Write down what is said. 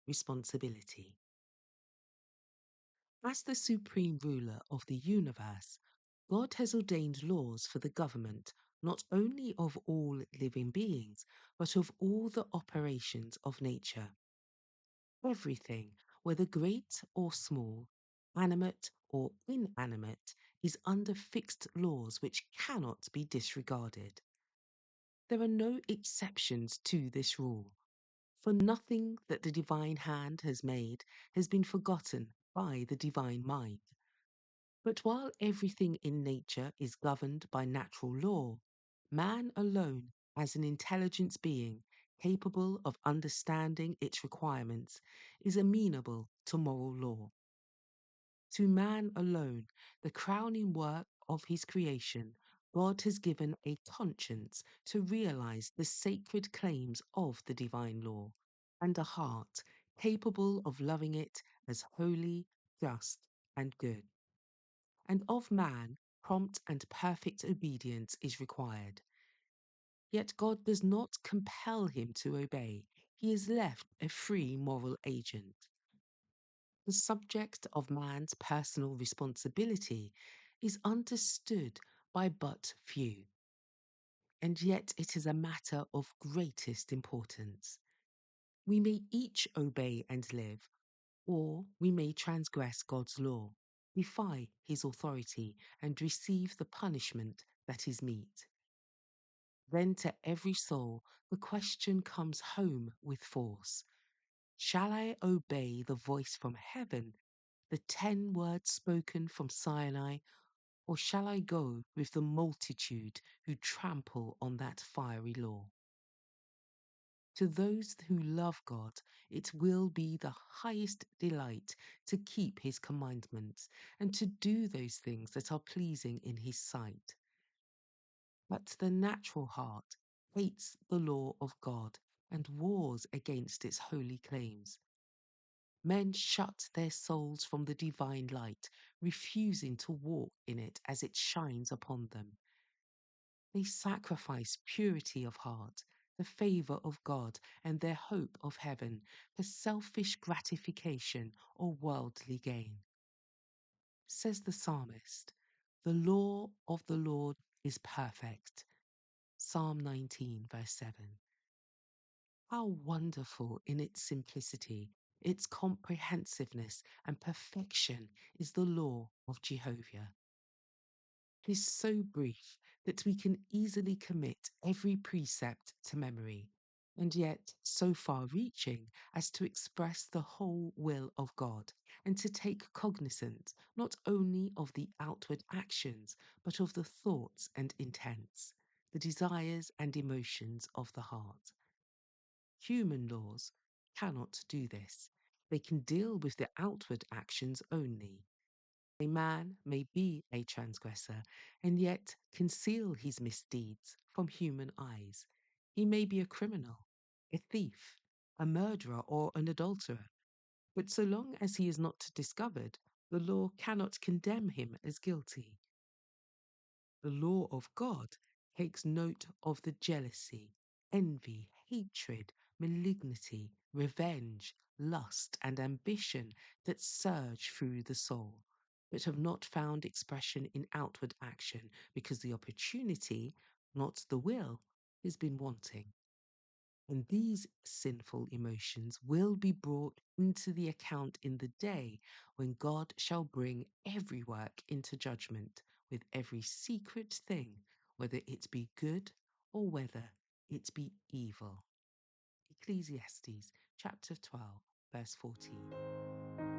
responsibility. As the supreme ruler of the universe, God has ordained laws for the government not only of all living beings, but of all the operations of nature. Everything, whether great or small, animate or inanimate, is under fixed laws which cannot be disregarded. There are no exceptions to this rule, for nothing that the divine hand has made has been forgotten by the divine mind. But while everything in nature is governed by natural law, man alone, as an intelligence being capable of understanding its requirements, is amenable to moral law. To man alone, the crowning work of his creation, God has given a conscience to realize the sacred claims of the divine law, and a heart capable of loving it as holy, just, and good. And of man, prompt and perfect obedience is required. Yet God does not compel him to obey. He is left a free moral agent. The subject of man's personal responsibility is understood by but few, and yet it is a matter of greatest importance. We may each obey and live, or we may transgress God's law, defy his authority, and receive the punishment that is meet. Then to every soul the question comes home with force. Shall I obey the voice from heaven, the 10 words spoken from Sinai, or shall I go with the multitude who trample on that fiery law? To those who love God, it will be the highest delight to keep his commandments and to do those things that are pleasing in his sight. But the natural heart hates the law of God and wars against its holy claims. Men shut their souls from the divine light, refusing to walk in it as it shines upon them. They sacrifice purity of heart, the favour of God, and their hope of heaven for selfish gratification or worldly gain. Says the psalmist, "The law of the Lord is perfect." Psalm 19, verse 7. How wonderful in its simplicity, its comprehensiveness and perfection is the law of Jehovah. It is so brief that we can easily commit every precept to memory, and yet so far reaching as to express the whole will of God, and to take cognizance not only of the outward actions, but of the thoughts and intents, the desires and emotions of the heart. Human laws cannot do this. They can deal with the outward actions only. A man may be a transgressor and yet conceal his misdeeds from human eyes. He may be a criminal, a thief, a murderer, or an adulterer. But so long as he is not discovered, the law cannot condemn him as guilty. The law of God takes note of the jealousy, envy, hatred, malignity, revenge, lust, and ambition that surge through the soul, but have not found expression in outward action because the opportunity, not the will, has been wanting. And these sinful emotions will be brought into the account in the day when God shall bring every work into judgment, with every secret thing, whether it be good or whether it be evil. Ecclesiastes chapter 12, verse 14.